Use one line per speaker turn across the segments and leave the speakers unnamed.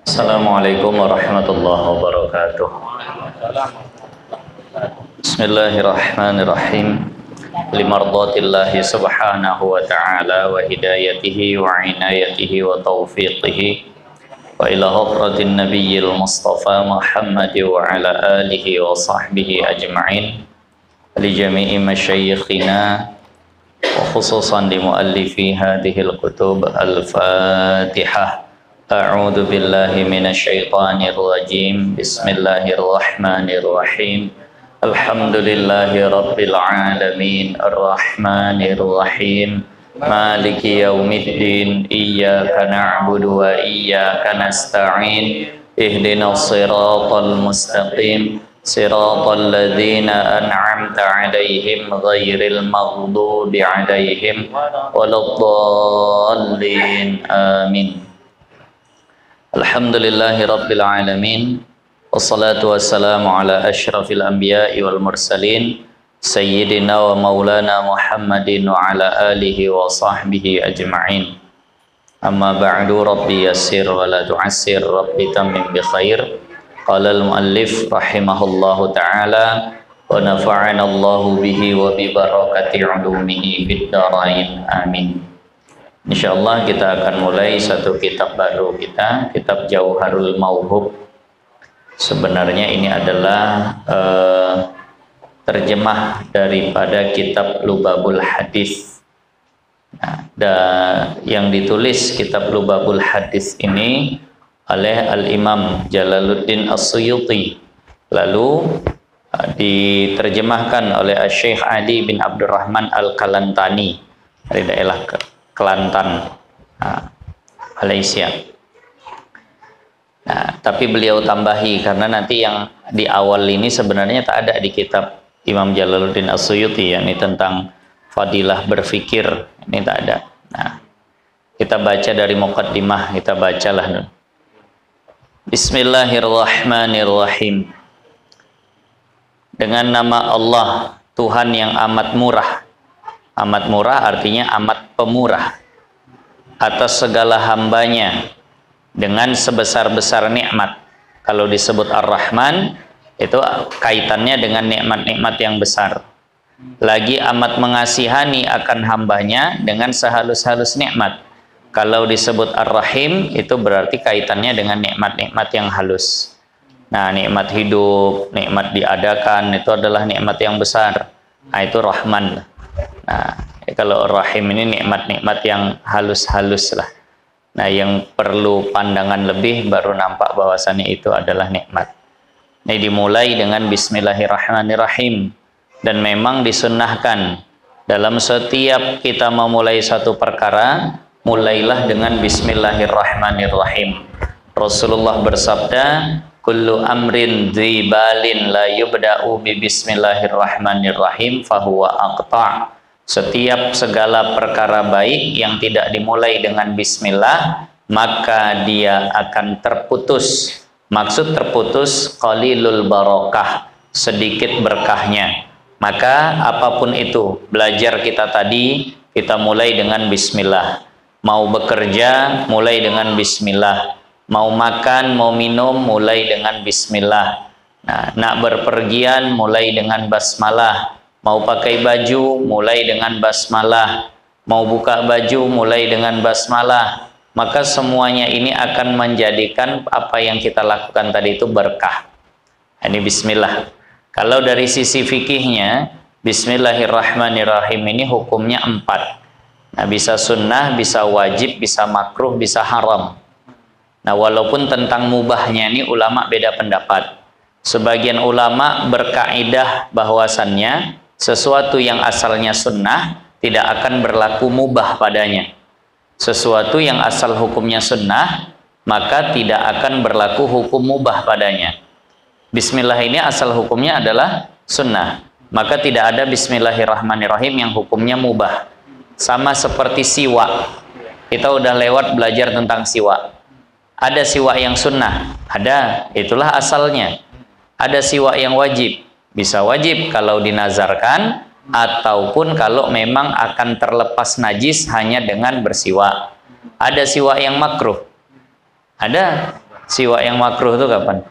Assalamualaikum warahmatullahi wabarakatuh. Bismillahirrahmanirrahim. Limardatillahi subhanahu wa ta'ala wa hidayatihi wa inayatihi wa taufiqihi wa ila hadratin nabiyyil mustafa Muhammad wa ala alihi wa sahbihi ajma'in li jami'i masyayikhina wa khususan li muallifi hadhil kutub al-fatihah. A'udzu billahi minasyaitonir rajim. Bismillahirrahmanirrahim. Alhamdulillahi rabbil alamin arrahmanir rahim maliki yaumiddin iyyaka na'budu wa iyyaka nasta'in ihdinas siratal mustaqim siratal ladzina an'amta 'alaihim ghairil maghdubi 'alaihim waladdallin amin. Alhamdulillahi rabbil alamin. Wassalatu wassalamu ala asyrafil anbiya'i wal mursalin sayyidina wa maulana Muhammadin wa ala alihi wa sahbihi ajma'in. Amma ba'du, rabbi yassir wa la tu'assir, rabbi tammim bi khair. Qala al-muallif rahimahullahu ta'ala wa nafa'ana Allahu bihi wa bi barakati ulumihi fid dharain amin. Insyaallah kita akan mulai satu kitab baru kita, kitab Jauharul Mauhub. Sebenarnya ini adalah terjemah daripada kitab Lubabul Hadis. Nah, yang ditulis kitab Lubabul Hadis ini oleh Al-Imam Jalaluddin As-Suyuti. Lalu diterjemahkan oleh Syekh Ali bin Abdurrahman Al-Kalantani dari daerah Kelantan, Malaysia. Nah, tapi beliau tambahi karena nanti yang di awal ini sebenarnya tak ada di kitab Imam Jalaluddin As-Suyuti, yakni tentang fadilah berfikir, ini tak ada. Nah, kita baca dari muqaddimah, kita bacalah dulu. Bismillahirrahmanirrahim. Dengan nama Allah, Tuhan yang amat murah. Amat murah artinya amat pemurah atas segala hambanya dengan sebesar-besar nikmat. Kalau disebut Ar-Rahman itu kaitannya dengan nikmat-nikmat yang besar. Lagi amat mengasihani akan hambanya dengan sehalus-halus nikmat. Kalau disebut Ar-Rahim itu berarti kaitannya dengan nikmat-nikmat yang halus. Nah, nikmat hidup, nikmat diadakan itu adalah nikmat yang besar. Nah, itu Rahman. Nah, kalau Rahim ini nikmat-nikmat yang halus-halus lah. Nah, yang perlu pandangan lebih baru nampak bahwasannya itu adalah nikmat. Ini dimulai dengan Bismillahirrahmanirrahim. Dan memang disunnahkan dalam setiap kita memulai satu perkara, mulailah dengan Bismillahirrahmanirrahim. Rasulullah bersabda, kullu amrin dzibalin la yubda'u bi bismillahirrahmanirrahim fahuwa aqta'. Setiap segala perkara baik yang tidak dimulai dengan bismillah, maka dia akan terputus. Maksud terputus qalilul barakah, sedikit berkahnya. Maka apapun itu, belajar kita tadi, kita mulai dengan bismillah. Mau bekerja, mulai dengan bismillah. Mau makan, mau minum, mulai dengan bismillah. Nah, nak berpergian, mulai dengan basmalah. Mau pakai baju, mulai dengan basmalah. Mau buka baju, mulai dengan basmalah. Maka semuanya ini akan menjadikan apa yang kita lakukan tadi itu berkah. Ini bismillah. Kalau dari sisi fikihnya, Bismillahirrahmanirrahim ini hukumnya 4. Nah, bisa sunnah, bisa wajib, bisa makruh, bisa haram. Nah, walaupun tentang mubahnya ini ulama beda pendapat. Sebagian ulama berkaidah bahwasannya sesuatu yang asalnya sunnah tidak akan berlaku mubah padanya. Sesuatu yang asal hukumnya sunnah maka tidak akan berlaku hukum mubah padanya. Bismillah ini asal hukumnya adalah sunnah, maka tidak ada Bismillahirrahmanirrahim yang hukumnya mubah. Sama seperti siwak. Kita udah lewat belajar tentang siwak. Ada siwak yang sunnah, ada, itulah asalnya. Ada siwak yang wajib, bisa wajib kalau dinazarkan ataupun kalau memang akan terlepas najis hanya dengan bersiwak. Ada siwak yang makruh, ada Siwak yang makruh itu kapan?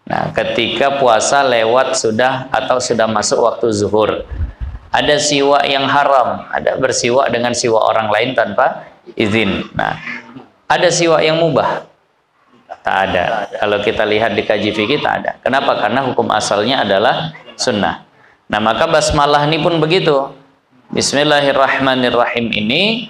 Nah, ketika puasa lewat sudah atau sudah masuk waktu zuhur. Ada siwak yang haram, ada bersiwak dengan siwak orang lain tanpa izin. Nah, ada siwak yang mubah. Tak ada. Kalau kita lihat di kaji fikih tak ada. Kenapa? Karena hukum asalnya adalah sunnah. Nah, maka basmalah ini pun begitu. Bismillahirrahmanirrahim ini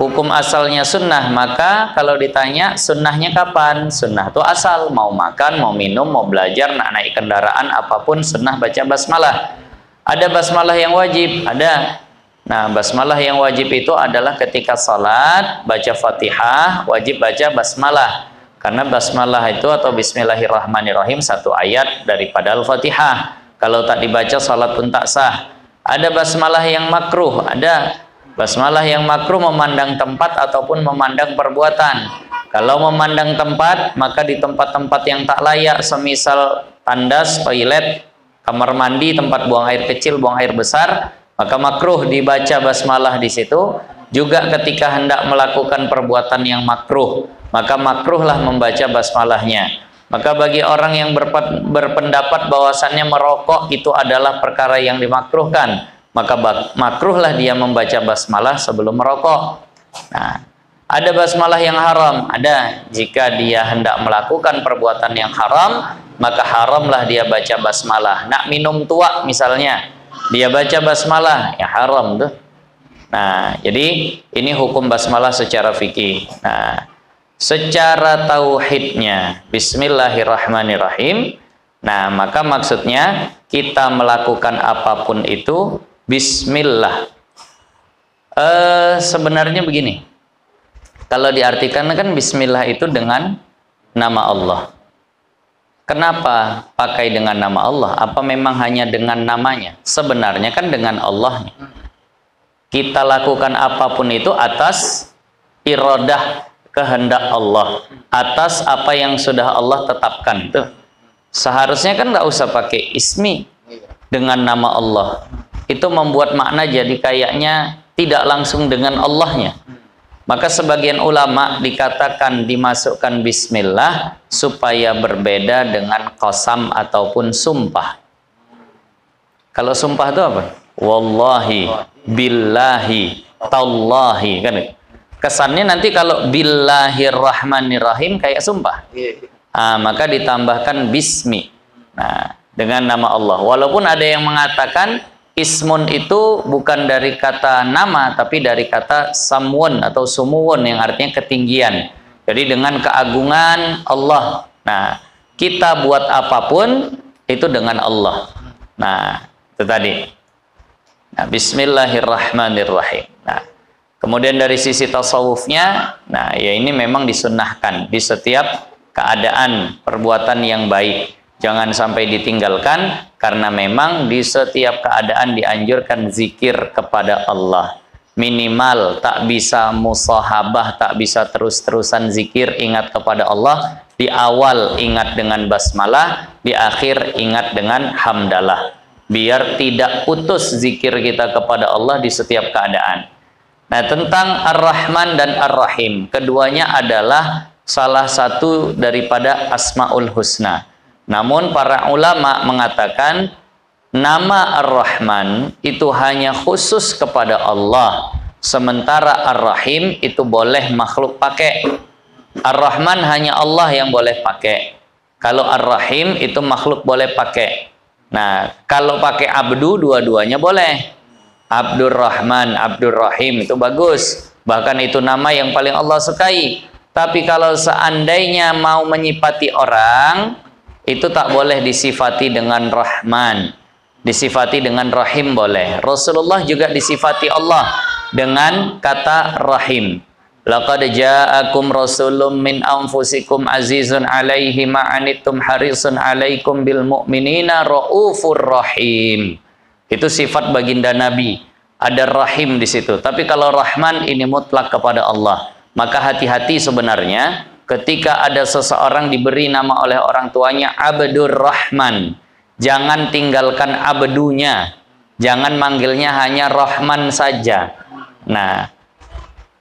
hukum asalnya sunnah. Maka kalau ditanya sunnahnya kapan? Sunnah itu asal. Mau makan, mau minum, mau belajar, nak naik kendaraan, apapun sunnah baca basmalah. Ada basmalah yang wajib, ada. Nah, basmalah yang wajib itu adalah ketika salat, baca Fatihah, wajib baca basmalah. Karena basmalah itu atau Bismillahirrahmanirrahim satu ayat daripada Al-Fatihah. Kalau tak dibaca salat pun tak sah. Ada basmalah yang makruh, ada. Basmalah yang makruh memandang tempat ataupun memandang perbuatan. Kalau memandang tempat, maka di tempat-tempat yang tak layak, semisal tandas, toilet, kamar mandi, tempat buang air kecil, buang air besar, maka makruh dibaca basmalah di situ. Juga ketika hendak melakukan perbuatan yang makruh, maka makruhlah membaca basmalahnya. Maka bagi orang yang berpendapat bahwasannya merokok itu adalah perkara yang dimakruhkan, maka makruhlah dia membaca basmalah sebelum merokok. Nah, ada basmalah yang haram, ada. Jika dia hendak melakukan perbuatan yang haram, maka haramlah dia baca basmalah. Nak minum tua misalnya, dia baca basmalah, ya haram tuh. Nah, jadi ini hukum basmalah secara fikih. Nah, secara tauhidnya Bismillahirrahmanirrahim. Nah, maka maksudnya kita melakukan apapun itu Bismillah. Sebenarnya begini, kalau diartikan kan Bismillah itu dengan nama Allah. Kenapa pakai dengan nama Allah? Apa memang hanya dengan namanya? Sebenarnya kan dengan Allahnya. Kita lakukan apapun itu atas iradah, kehendak Allah, atas apa yang sudah Allah tetapkan. Tuh, seharusnya kan nggak usah pakai ismi dengan nama Allah. Itu membuat makna jadi kayaknya tidak langsung dengan Allahnya. Maka sebagian ulama dikatakan dimasukkan bismillah supaya berbeda dengan qasam ataupun sumpah. Kalau sumpah itu apa? Wallahi, billahi, tallahi, kan? Kesannya nanti kalau billahirrahmanirrahim kayak sumpah. Maka ditambahkan bismi. Nah, dengan nama Allah. Walaupun ada yang mengatakan ismun itu bukan dari kata nama, tapi dari kata samwun atau sumuwun yang artinya ketinggian. Jadi dengan keagungan Allah. Nah, kita buat apapun itu dengan Allah. Nah, itu tadi. Nah, Bismillahirrahmanirrahim. Nah, kemudian dari sisi tasawufnya, nah ya ini memang disunnahkan di setiap keadaan perbuatan yang baik. Jangan sampai ditinggalkan, karena memang di setiap keadaan dianjurkan zikir kepada Allah. Minimal tak bisa musahabah, tak bisa terus-terusan zikir, ingat kepada Allah. Di awal ingat dengan basmalah, di akhir ingat dengan hamdalah. Biar tidak putus zikir kita kepada Allah di setiap keadaan. Nah, tentang Ar-Rahman dan Ar-Rahim, keduanya adalah salah satu daripada Asmaul Husna. Namun para ulama mengatakan nama Ar-Rahman itu hanya khusus kepada Allah, sementara Ar-Rahim itu boleh makhluk pakai. Ar-Rahman hanya Allah yang boleh pakai. Kalau Ar-Rahim itu makhluk boleh pakai. Nah, kalau pakai abdu dua-duanya boleh. Abdur Rahman, Abdur Rahim itu bagus. Bahkan itu nama yang paling Allah sukai. Tapi kalau seandainya mau menyifati orang, itu tak boleh disifati dengan Rahman. Disifati dengan Rahim boleh. Rasulullah juga disifati Allah dengan kata Rahim. Laqad ja'akum rasulun min anfusikum azizun 'alaihi ma 'anittum harisun 'alaikum bil mu'minina raufur rahim. Itu sifat baginda Nabi. Ada Rahim di situ. Tapi kalau Rahman ini mutlak kepada Allah. Maka hati-hati sebenarnya ketika ada seseorang diberi nama oleh orang tuanya Abdur Rahman. Jangan tinggalkan abdunya. Jangan manggilnya hanya Rahman saja. Nah,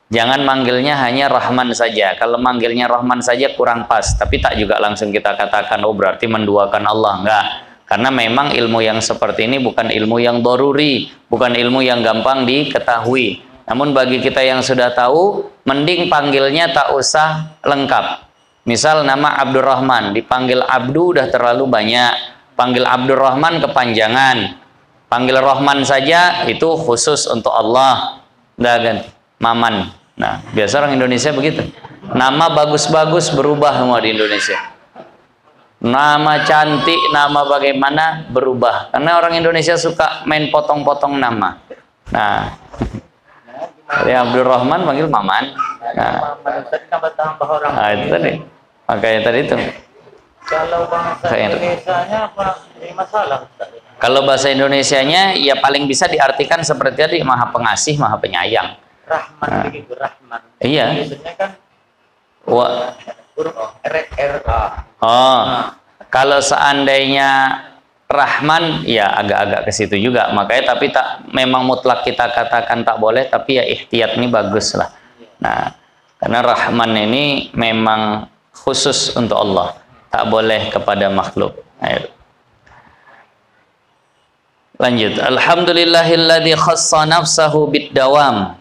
Jangan manggilnya hanya Rahman saja. Kalau manggilnya Rahman saja kurang pas, tapi tak juga langsung kita katakan oh berarti menduakan Allah. Enggak. Karena memang ilmu yang seperti ini bukan ilmu yang doruri, bukan ilmu yang gampang diketahui. Namun bagi kita yang sudah tahu, mending panggilnya tak usah lengkap. Misal nama Abdurrahman, dipanggil Abdu udah terlalu banyak. Panggil Abdurrahman kepanjangan. Panggil Rahman saja itu khusus untuk Allah. Udah ganti. Maman. Nah, biasa orang Indonesia begitu. Nama bagus-bagus berubah semua di Indonesia. Nama cantik, nama bagaimana berubah. Karena orang Indonesia suka main potong-potong nama. Nah, ya Abdurrahman panggil Maman. Nah, itu tadi. Makanya tadi itu.
Kalau bahasa Indonesianya apa? Ini masalah.
Kalau bahasa Indonesianya ya paling bisa diartikan seperti tadi, Maha Pengasih, Maha Penyayang.
Rahman begitu, Rahman.
Iya.
Biasanya kan
huruf
R-A.
Oh, kalau seandainya Rahman ya agak-agak ke situ juga. Makanya tapi tak memang mutlak kita katakan tak boleh, tapi ya ihtiyat ini bagus lah. Nah, karena Rahman ini memang khusus untuk Allah, tak boleh kepada makhluk. Ayo. Lanjut. Alhamdulillahilladzi khassa nafsahu bid-dawam.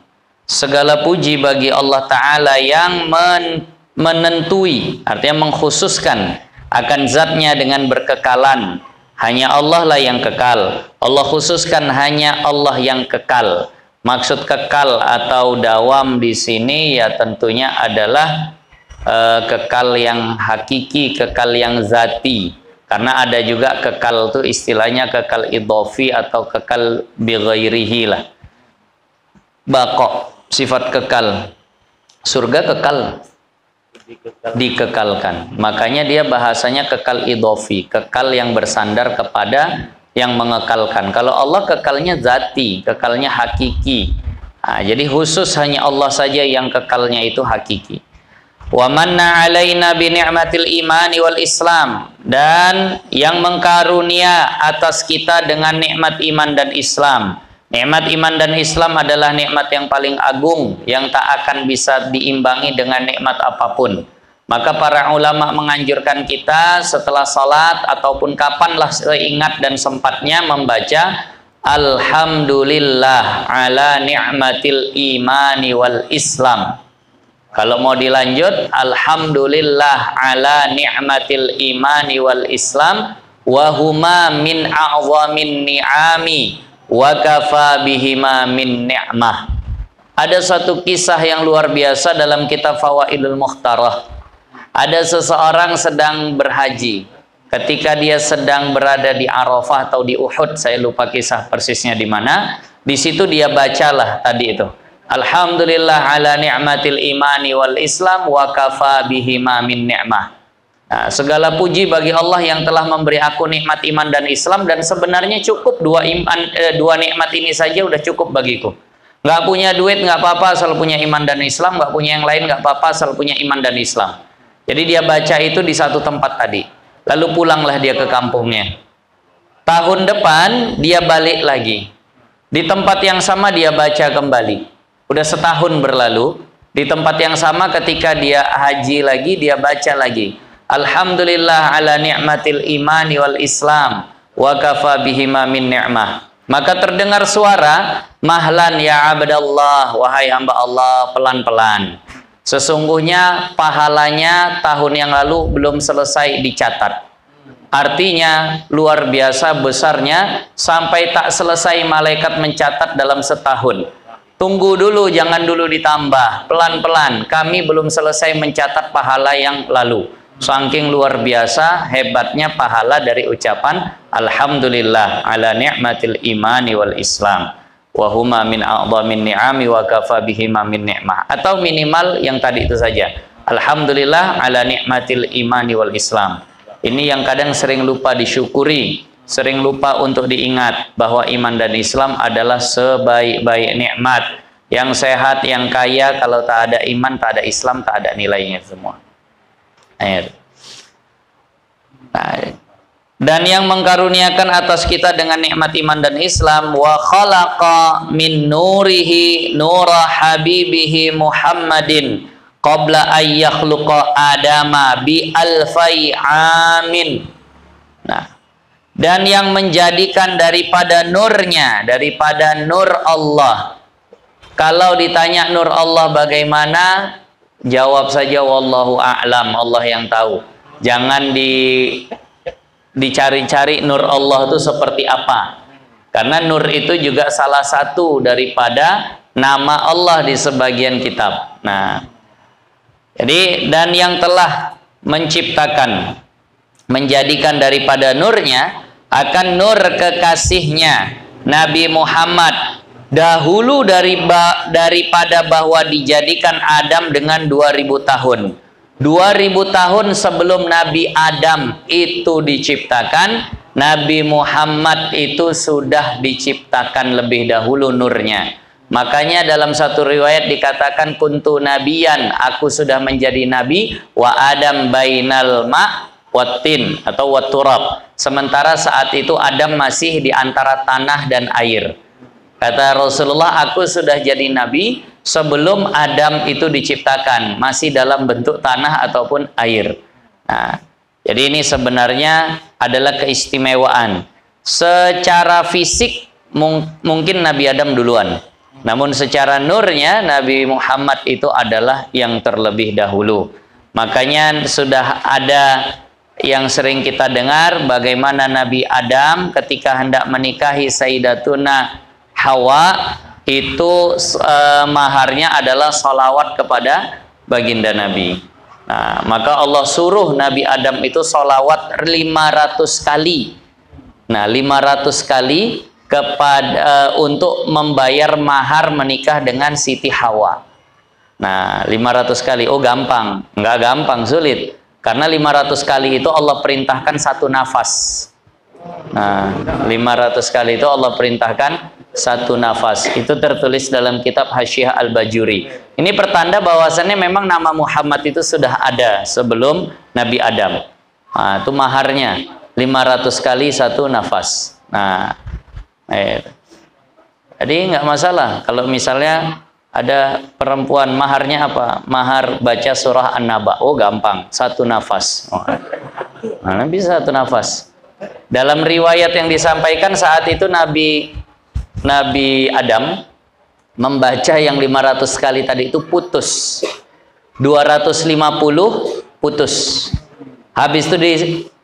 Segala puji bagi Allah Ta'ala yang menentui, artinya mengkhususkan akan zatnya dengan berkekalan. Hanya Allah lah yang kekal. Allah khususkan hanya Allah yang kekal. Maksud kekal atau dawam di sini ya tentunya adalah kekal yang hakiki, kekal yang zati. Karena ada juga kekal itu istilahnya kekal idhofi atau kekal bighairihi lah. Baqo, sifat kekal. Surga kekal, dikekalkan. Makanya dia bahasanya kekal idhofi, kekal yang bersandar kepada yang mengekalkan. Kalau Allah kekalnya zati, kekalnya hakiki. Nah, jadi khusus hanya Allah saja yang kekalnya itu hakiki. Wa manna alaina bi ni'matil imani wal Islam, dan yang mengkarunia atas kita dengan nikmat iman dan Islam. Nikmat iman dan Islam adalah nikmat yang paling agung yang tak akan bisa diimbangi dengan nikmat apapun. Maka para ulama menganjurkan kita setelah salat ataupun kapanlah seingat dan sempatnya membaca Alhamdulillah ala ni'matil imani wal Islam. Kalau mau dilanjut, Alhamdulillah ala ni'matil imani wal Islam wa huma min a'zamin ni'ami wa kafa bihima min ni'mah. Ada satu kisah yang luar biasa dalam kitab Fawaidul Mukhtarah. Ada seseorang sedang berhaji. Ketika dia sedang berada di Arafah atau di Uhud, saya lupa kisah persisnya di mana. Di situ dia bacalah tadi itu. Alhamdulillah ala ni'matil imani wal Islam wa kafa bihima min ni'mah. Nah, segala puji bagi Allah yang telah memberi aku nikmat iman dan Islam, dan sebenarnya cukup dua nikmat ini saja udah cukup bagiku. Nggak punya duit nggak apa-apa asal punya iman dan Islam, nggak punya yang lain nggak apa-apa asal punya iman dan Islam. Jadi dia baca itu di satu tempat tadi, lalu pulanglah dia ke kampungnya. Tahun depan dia balik lagi, di tempat yang sama dia baca kembali. Udah setahun berlalu, di tempat yang sama ketika dia haji lagi, dia baca lagi. Alhamdulillah ala ni'matil imani wal Islam wa kafa bihima min ni'mah. Maka terdengar suara, mahlan ya abdallah, wahai hamba Allah, pelan-pelan. Sesungguhnya pahalanya tahun yang lalu belum selesai dicatat. Artinya luar biasa besarnya sampai tak selesai malaikat mencatat dalam setahun. Tunggu dulu, jangan dulu ditambah, pelan-pelan. Kami belum selesai mencatat pahala yang lalu. Saking luar biasa hebatnya pahala dari ucapan Alhamdulillah ala ni'matil imani wal Islam wa huma min a'zamin ni'ami wa kafa bihima min ni'mah. Atau minimal yang tadi itu saja. Alhamdulillah ala ni'matil imani wal Islam. Ini yang kadang sering lupa disyukuri, sering lupa untuk diingat bahwa iman dan Islam adalah sebaik-baik nikmat. Yang sehat, yang kaya, kalau tak ada iman, tak ada Islam, tak ada nilainya semua. Nah, Dan yang mengkaruniakan atas kita dengan nikmat iman dan Islam, wa khalaqa min nurihi nura habibihi Muhammadin qabla ay yakhluqa adama bi alfai amin. Nah, dan yang menjadikan daripada nurnya, daripada nur Allah. Kalau ditanya nur Allah bagaimana, jawab saja wallahu a'lam, Allah yang tahu. Jangan dicari-cari nur Allah itu seperti apa, karena nur itu juga salah satu daripada nama Allah di sebagian kitab. Nah, jadi dan yang telah menciptakan, menjadikan daripada nurnya akan nur kekasihnya Nabi Muhammad dahulu daripada bahwa dijadikan Adam dengan 2000 tahun. 2000 tahun sebelum Nabi Adam itu diciptakan, Nabi Muhammad itu sudah diciptakan lebih dahulu nurnya. Makanya dalam satu riwayat dikatakan kuntu nabiyan, aku sudah menjadi nabi, wa Adam bainal ma' watin atau waturab. Sementara saat itu Adam masih di antara tanah dan air. Kata Rasulullah, aku sudah jadi nabi sebelum Adam itu diciptakan, masih dalam bentuk tanah ataupun air. Nah, jadi ini sebenarnya adalah keistimewaan. Secara fisik mungkin Nabi Adam duluan, namun secara nurnya Nabi Muhammad itu adalah yang terlebih dahulu. Makanya sudah ada yang sering kita dengar bagaimana Nabi Adam ketika hendak menikahi Sayyidatuna Hawa itu maharnya adalah salawat kepada baginda Nabi. Nah, maka Allah suruh Nabi Adam itu salawat 500 kali. Nah, 500 kali kepada untuk membayar mahar menikah dengan Siti Hawa. Nah, 500 kali. Oh, gampang. Enggak gampang, sulit. Karena 500 kali itu Allah perintahkan satu nafas. Nah, 500 kali itu Allah perintahkan satu nafas. Itu tertulis dalam kitab Hasyiah Al-Bajuri. Ini pertanda bahwasannya memang nama Muhammad itu sudah ada sebelum Nabi Adam. Nah, itu maharnya 500 kali satu nafas. Nah, jadi nggak masalah kalau misalnya ada perempuan maharnya apa? Mahar baca surah An-Naba. Oh, gampang, satu nafas. Oh. Nah, bisa satu nafas. Dalam riwayat yang disampaikan saat itu Nabi Adam membaca yang 500 kali tadi itu putus. 250 putus. Habis itu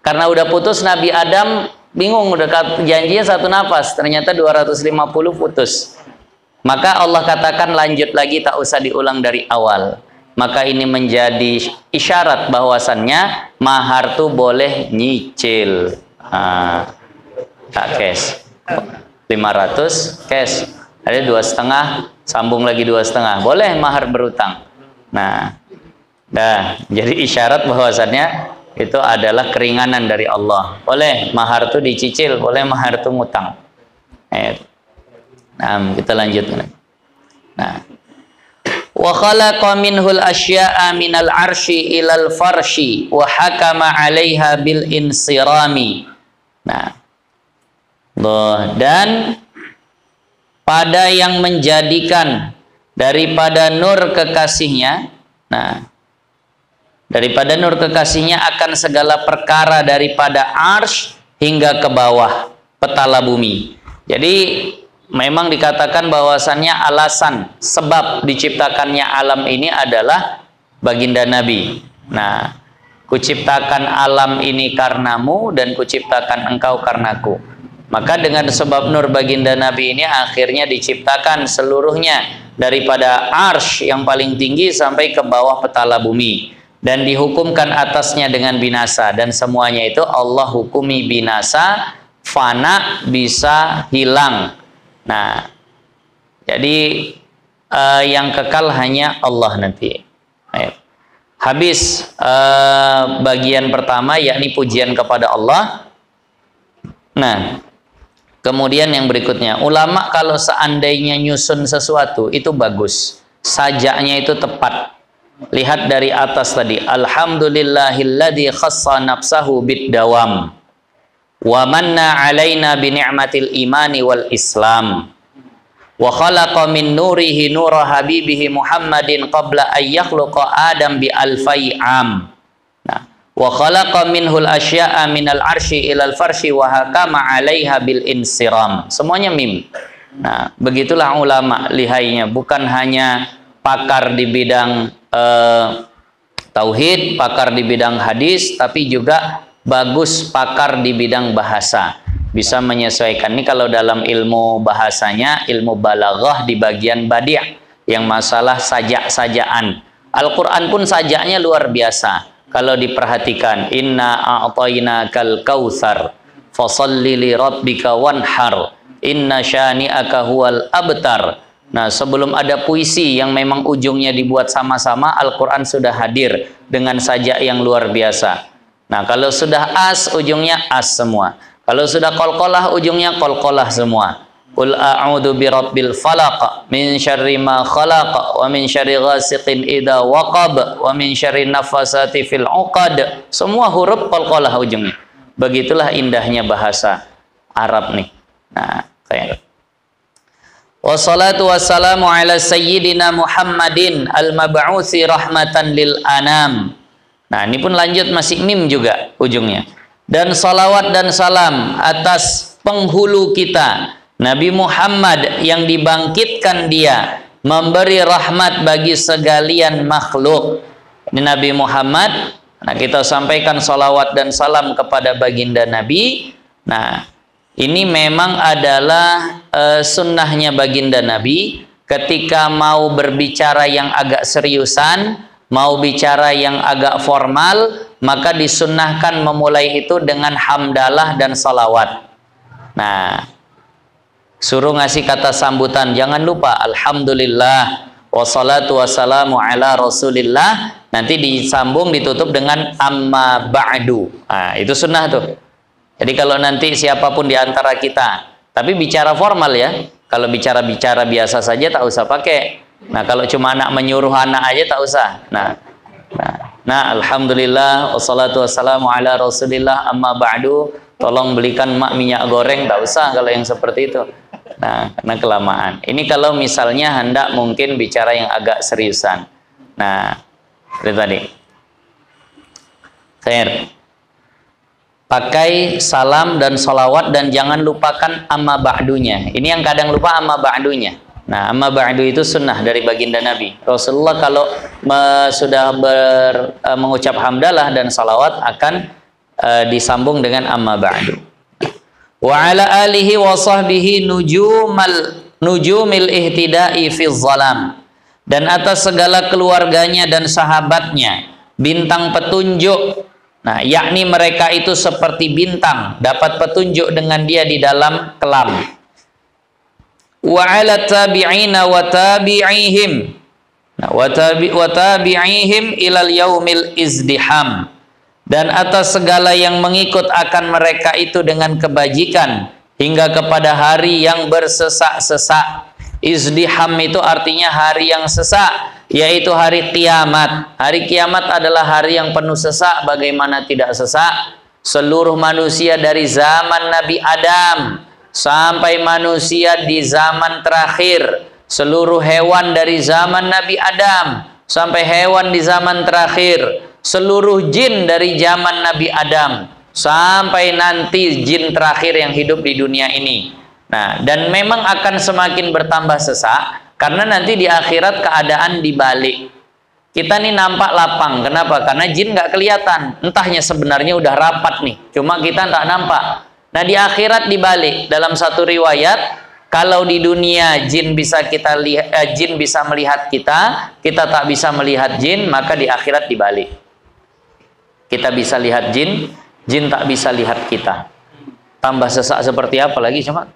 karena udah putus, Nabi Adam bingung, udah janjinya satu nafas, ternyata 250 putus. Maka Allah katakan lanjut lagi, tak usah diulang dari awal. Maka ini menjadi isyarat bahwasannya mahar tuh boleh nyicil. Cash 500 cash, ada 2,5, sambung lagi 2,5, boleh mahar berutang. Nah, jadi isyarat bahwasannya itu adalah keringanan dari Allah. Boleh mahar itu dicicil, boleh mahar itu ngutang. Nah, kita lanjut. Nah, wa khalaqa minhul asya'a minal arsy ilal farsy wa hakama 'alaiha bil insirami. Nah, dan pada yang menjadikan daripada nur kekasihnya, nah, daripada nur kekasihnya akan segala perkara daripada arsy hingga ke bawah petala bumi. Jadi memang dikatakan bahwasannya alasan sebab diciptakannya alam ini adalah baginda Nabi. Nah, kuciptakan alam ini karenamu dan kuciptakan engkau karenaku. Maka dengan sebab nur baginda Nabi ini akhirnya diciptakan seluruhnya daripada arsy yang paling tinggi sampai ke bawah petala bumi, dan dihukumkan atasnya dengan binasa, dan semuanya itu Allah hukumi binasa, fana, bisa hilang. Nah, jadi yang kekal hanya Allah nanti. Habis bagian pertama yakni pujian kepada Allah. Nah, kemudian yang berikutnya, ulama kalau seandainya nyusun sesuatu itu bagus, sajaknya itu tepat. Lihat dari atas tadi, alhamdulillahilladzi khassa nafsahu bid dawam. wa manna 'alaina bi ni'matil imani wal Islam. Wa khalaqa min nurihi nura habibihi Muhammadin qabla an yakhluqa Adam bi alfai am. Nah, wa khalaqa minhul asya'a minal arsy ilal farsy wa hakama 'alaiha bil insiram. Semuanya mim. Nah, begitulah ulama lihainya, bukan hanya pakar di bidang tauhid, pakar di bidang hadis, tapi juga bagus pakar di bidang bahasa. Bisa menyesuaikan. Ini kalau dalam ilmu bahasanya, ilmu balaghah di bagian badi', yang masalah sajak-sajaan. Al-Quran pun sajaknya luar biasa. Kalau diperhatikan, inna a'tainakal kautsar fasholli li rabbika wanhar inna syani'aka huwal abtar. Nah, sebelum ada puisi yang memang ujungnya dibuat sama-sama, Al-Quran sudah hadir dengan sajak yang luar biasa. Nah, kalau sudah as, ujungnya as semua. Kalau sudah qalqalah, ujungnya qalqalah semua. Qul a'udzu birabbil falaq min syarri ma khalaq wa min syarri ghasiqin idza waqab wa min syarri nafasati fil 'uqad. Semua huruf qalqalah ujungnya. Begitulah indahnya bahasa Arab nih. Nah, khair. Wassalatu wassalamu ala sayyidina Muhammadin al-mab'uthi rahmatan lil anam. Nah, ini pun lanjut masih mim juga ujungnya. Dan salawat dan salam atas penghulu kita Nabi Muhammad yang dibangkitkan dia memberi rahmat bagi segalian makhluk. Ini Nabi Muhammad. Nah, kita sampaikan salawat dan salam kepada baginda Nabi. Nah, ini memang adalah sunnahnya baginda Nabi ketika mau berbicara yang agak seriusan, mau bicara yang agak formal, maka disunnahkan memulai itu dengan hamdalah dan salawat. Nah, suruh ngasih kata sambutan, jangan lupa alhamdulillah wassalatu wassalamu ala rasulillah, nanti disambung ditutup dengan amma ba'du. Nah, itu sunnah tuh. Jadi kalau nanti siapapun di antara kita, tapi bicara formal ya, kalau bicara biasa saja tak usah pakai. Nah, kalau cuma anak menyuruh anak aja tak usah. Nah, alhamdulillah wassalatu wassalamu ala rasulillah amma ba'du, tolong belikan mak minyak goreng, tak usah kalau yang seperti itu. Nah, karena kelamaan. Ini kalau misalnya hendak mungkin bicara yang agak seriusan. Nah, itu tadi. Khair. Pakai salam dan salawat dan jangan lupakan amma ba'dunya. Ini yang kadang lupa amma ba'dunya. Nah, amma ba'du itu sunnah dari baginda Nabi. Rasulullah kalau sudah mengucap hamdalah dan salawat akan disambung dengan amma ba'du. Wa ala alihi wa sahbihi nujumil ihtida'i fi zalam. Dan atas segala keluarganya dan sahabatnya bintang petunjuk. Nah, yakni mereka itu seperti bintang, dapat petunjuk dengan dia di dalam kelam. Wa ala tabi'ina wa tabi'ihim. Nah, wa tabi'ihim ilal yaumil izdiham. Dan atas segala yang mengikut akan mereka itu dengan kebajikan hingga kepada hari yang bersesak-sesak. Izdiham itu artinya hari yang sesak, yaitu hari kiamat. Hari kiamat adalah hari yang penuh sesak. Bagaimana tidak sesak? Seluruh manusia dari zaman Nabi Adam sampai manusia di zaman terakhir, seluruh hewan dari zaman Nabi Adam sampai hewan di zaman terakhir, seluruh jin dari zaman Nabi Adam sampai nanti jin terakhir yang hidup di dunia ini. Nah, dan memang akan semakin bertambah sesak karena nanti di akhirat keadaan dibalik. Kita nih nampak lapang. Kenapa? Karena jin nggak kelihatan. Entahnya sebenarnya udah rapat nih, cuma kita nggak nampak. Nah, di akhirat dibalik. Dalam satu riwayat, kalau di dunia jin bisa kita lihat, jin bisa melihat kita tak bisa melihat jin, maka di akhirat dibalik. Kita bisa lihat jin, jin tak bisa lihat kita. Tambah sesak seperti apa lagi coba?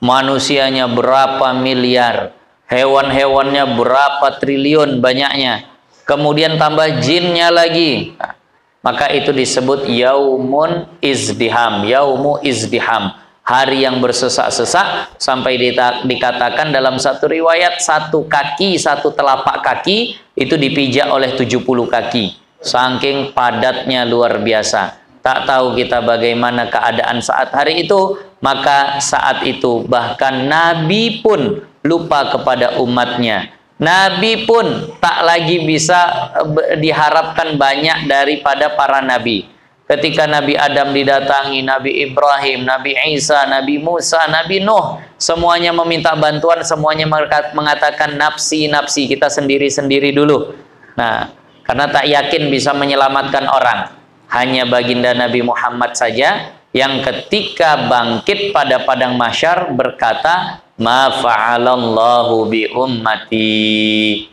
Manusianya berapa miliar, hewan-hewannya berapa triliun banyaknya, kemudian tambah jinnya lagi. Nah, maka itu disebut yaumun izdiham, yaumu izdiham, hari yang bersesak-sesak, sampai dikatakan dalam satu riwayat satu kaki, satu telapak kaki itu dipijak oleh 70 kaki, saking padatnya luar biasa. tak tahu kita bagaimana keadaan saat hari itu, maka saat itu bahkan Nabi pun lupa kepada umatnya. Nabi pun tak lagi bisa diharapkan banyak daripada para nabi. Ketika Nabi Adam didatangi, Nabi Ibrahim, Nabi Isa, Nabi Musa, Nabi Nuh, semuanya meminta bantuan, semuanya mengatakan nafsi, nafsi, kita sendiri-sendiri dulu. Nah, karena tak yakin bisa menyelamatkan orang. Hanya baginda Nabi Muhammad saja yang ketika bangkit pada padang mahsyar berkata, "Ma fa'alallahu bi ummati."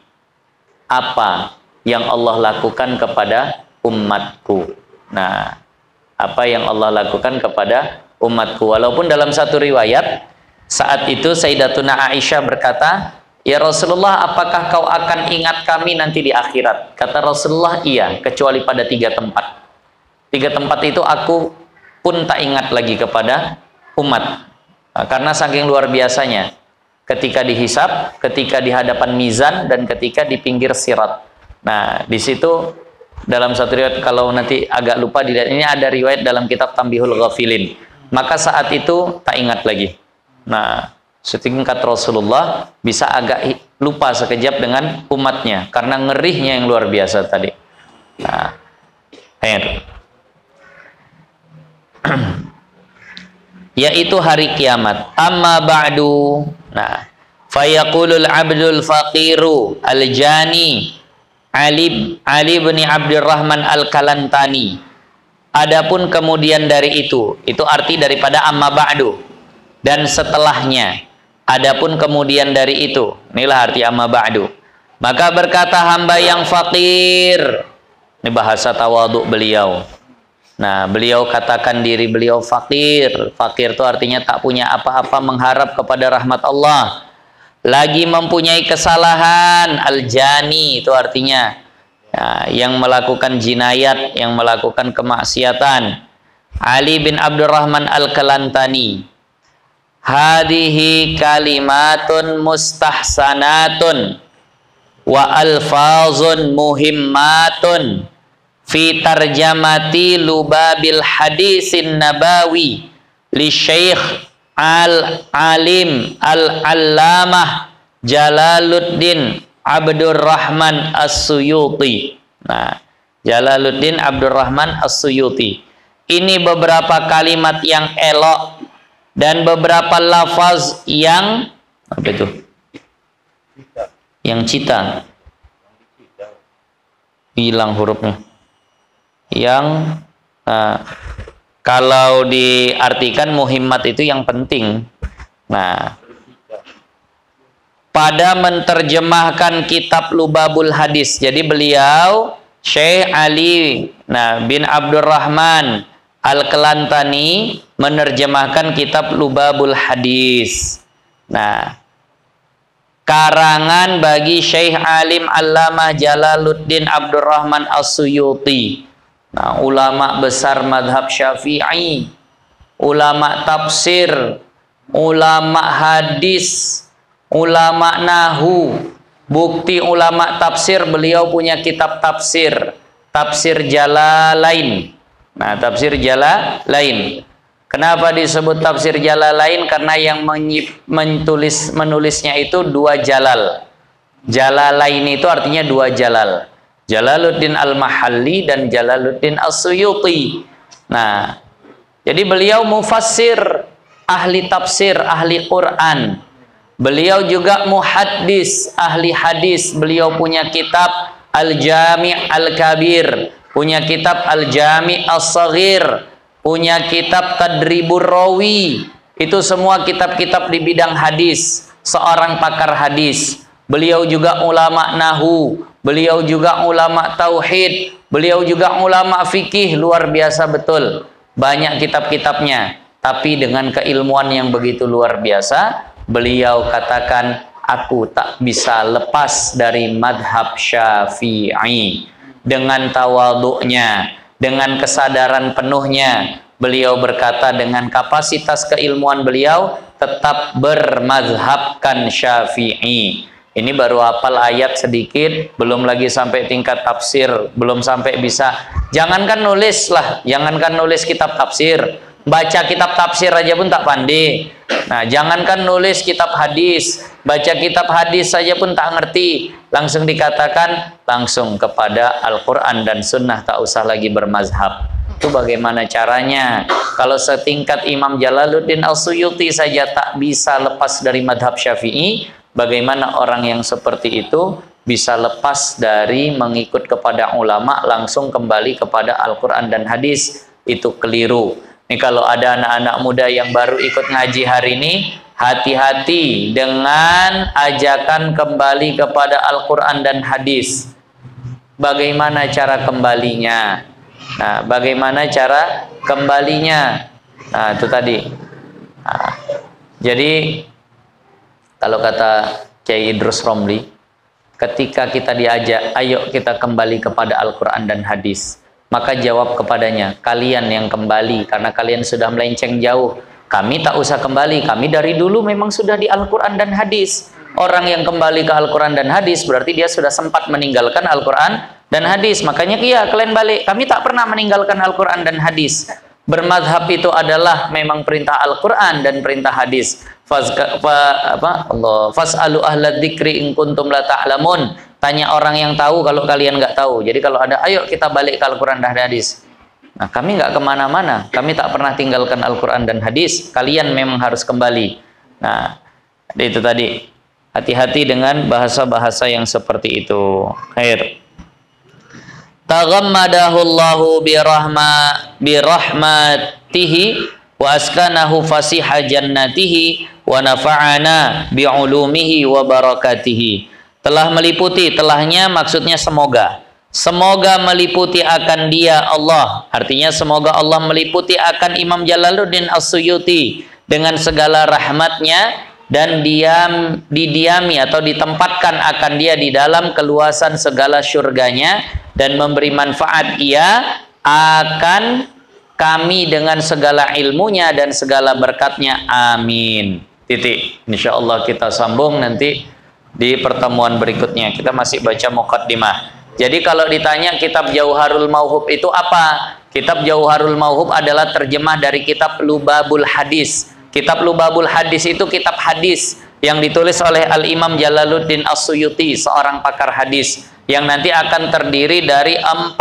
Apa yang Allah lakukan kepada umatku? Nah, apa yang Allah lakukan kepada umatku? Walaupun dalam satu riwayat, saat itu Sayyidatuna Aisyah berkata, "Ya Rasulullah, apakah kau akan ingat kami nanti di akhirat?" Kata Rasulullah, "Iya, kecuali pada 3 tempat. 3 tempat itu aku pun tak ingat lagi kepada umat." Nah, karena saking luar biasanya. Ketika dihisab, ketika di hadapan mizan, dan ketika di pinggir sirat. Nah, di situ dalam satu riwayat, kalau nanti agak lupa dilihat, ini ada riwayat dalam kitab Tambihul Ghafilin. Maka saat itu tak ingat lagi. Nah, setingkat Rasulullah bisa agak lupa sekejap dengan umatnya karena ngerihnya yang luar biasa tadi. Nah, yaitu hari kiamat. Amma ba'du. Nah, fayaqulul abdul faqiru al-jani Ali bin Abdurrahman al-Kalantani. Adapun kemudian dari itu arti daripada amma ba'du. Dan setelahnya, adapun kemudian dari itu, inilah arti amma ba'du. Maka berkata hamba yang fakir. Ini bahasa tawadhu beliau. Nah, beliau katakan diri beliau fakir. Fakir itu artinya tak punya apa-apa, mengharap kepada rahmat Allah. Lagi mempunyai kesalahan. Al-jani itu artinya ya, yang melakukan jinayat, yang melakukan kemaksiatan. Ali bin Abdurrahman al-Kalantani. Hadihi kalimatun mustahsanatun wa alfazun muhimmatun fi tarjamati lubabil hadisin nabawi li syekh al-alim al-allamah Jalaluddin Abdurrahman As-Suyuti. Nah, Jalaluddin Abdurrahman As-Suyuti. Ini beberapa kalimat yang elok dan beberapa lafaz yang apa itu? Yang cita. Hilang hurufnya. Yang kalau diartikan muhimmat itu yang penting. Nah, pada menterjemahkan kitab Lubabul Hadis. Jadi beliau Syekh Ali bin Abdurrahman Al-Kalantani menerjemahkan kitab Lubabul Hadis. Nah, karangan bagi Syekh Alim Allamah Jalaluddin Abdurrahman As-Suyuti. Nah, ulama besar madhab Syafi'i, ulama tafsir, ulama hadis, ulama nahu. Bukti ulama tafsir, beliau punya kitab tafsir, Tafsir Jalalain. Nah, Tafsir Jalalain. Kenapa disebut Tafsir Jalalain? Karena yang menulisnya itu dua jalal. Jalalain itu artinya dua jalal. Jalaluddin Al-Mahalli dan Jalaluddin As-Suyuti. Nah, jadi beliau mufassir, ahli tafsir, ahli Quran. Beliau juga muhaddis, ahli hadis. Beliau punya kitab Al-Jami' Al-Kabir, punya kitab Al-Jami' As-Saghir, punya kitab Tadribur Rawi. Itu semua kitab-kitab di bidang hadis. Seorang pakar hadis. Beliau juga ulama nahu, beliau juga ulama tauhid, beliau juga ulama fikih. Luar biasa betul. Banyak kitab-kitabnya. Tapi dengan keilmuan yang begitu luar biasa, beliau katakan, aku tak bisa lepas dari madhab Syafi'i. Dengan tawadhu'nya, dengan kesadaran penuhnya, beliau berkata dengan kapasitas keilmuan beliau tetap bermadhabkan Syafi'i. Ini baru hafal ayat sedikit, belum lagi sampai tingkat tafsir, belum sampai bisa. Jangankan nulis lah, jangankan nulis kitab tafsir, baca kitab tafsir aja pun tak pandai. Nah, jangankan nulis kitab hadis, baca kitab hadis saja pun tak ngerti. Langsung dikatakan langsung kepada Al-Quran dan Sunnah, tak usah lagi bermazhab. Itu bagaimana caranya? Kalau setingkat Imam Jalaluddin Al-Suyuti saja tak bisa lepas dari madhab Syafi'i, bagaimana orang yang seperti itu bisa lepas dari mengikut kepada ulama, langsung kembali kepada Al-Quran dan hadis? Itu keliru. Ini kalau ada anak-anak muda yang baru ikut ngaji hari ini, hati-hati dengan ajakan kembali kepada Al-Quran dan hadis. Bagaimana cara kembalinya? Nah, bagaimana cara kembalinya? Nah, itu tadi. Nah, jadi kalau kata Kiai Idrus Romli, ketika kita diajak, ayo kita kembali kepada Al-Quran dan hadis, maka jawab kepadanya, kalian yang kembali karena kalian sudah melenceng jauh. Kami tak usah kembali, kami dari dulu memang sudah di Al-Quran dan hadis. Orang yang kembali ke Al-Quran dan hadis berarti dia sudah sempat meninggalkan Al-Quran dan hadis. Makanya iya, kalian balik. Kami tak pernah meninggalkan Al-Quran dan hadis. Bermadhab itu adalah memang perintah Al-Quran dan perintah hadis. Fas'alu ahla dzikri in kuntum la ta'lamun. Tanya orang yang tahu kalau kalian nggak tahu. Jadi kalau ada, ayo kita balik ke Al-Quran dan hadis. Nah, kami nggak kemana-mana. Kami tak pernah tinggalkan Al-Quran dan hadis. Kalian memang harus kembali. Nah, itu tadi. Hati-hati dengan bahasa-bahasa yang seperti itu. Khair. Taghammadahullahu birahmatihi wa askanahu fasiha jannatihi wa nafa'ana bi'ulumihi wa barakatihi. Telah meliputi, telahnya maksudnya semoga. Semoga meliputi akan dia Allah. Artinya semoga Allah meliputi akan Imam Jalaluddin As-Suyuti dengan segala rahmatnya, dan didiami atau ditempatkan akan dia di dalam keluasan segala surganya, dan memberi manfaat ia akan kami dengan segala ilmunya dan segala berkatnya. Amin. Titik. Insya Allah kita sambung nanti di pertemuan berikutnya. Kita masih baca muqaddimah. Jadi kalau ditanya kitab Jauharul Mauhub itu apa? Kitab Jauharul Mauhub adalah terjemah dari kitab Lubabul Hadis. Kitab Lubabul Hadis itu kitab hadis yang ditulis oleh Al-Imam Jalaluddin As-Suyuti, seorang pakar hadis, yang nanti akan terdiri dari 40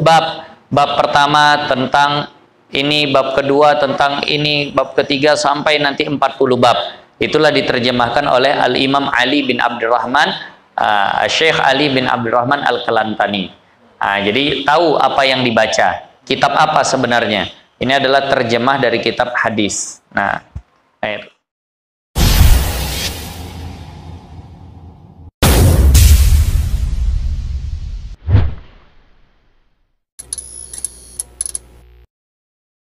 bab. Bab pertama tentang ini, bab kedua tentang ini, bab ketiga sampai nanti 40 bab. Itulah diterjemahkan oleh Al-Imam Ali bin Abdurrahman, Syekh Ali bin Abdurrahman Al-Kalantani. Jadi tahu apa yang dibaca. Kitab apa sebenarnya? Ini adalah terjemah dari kitab hadis. Nah, air.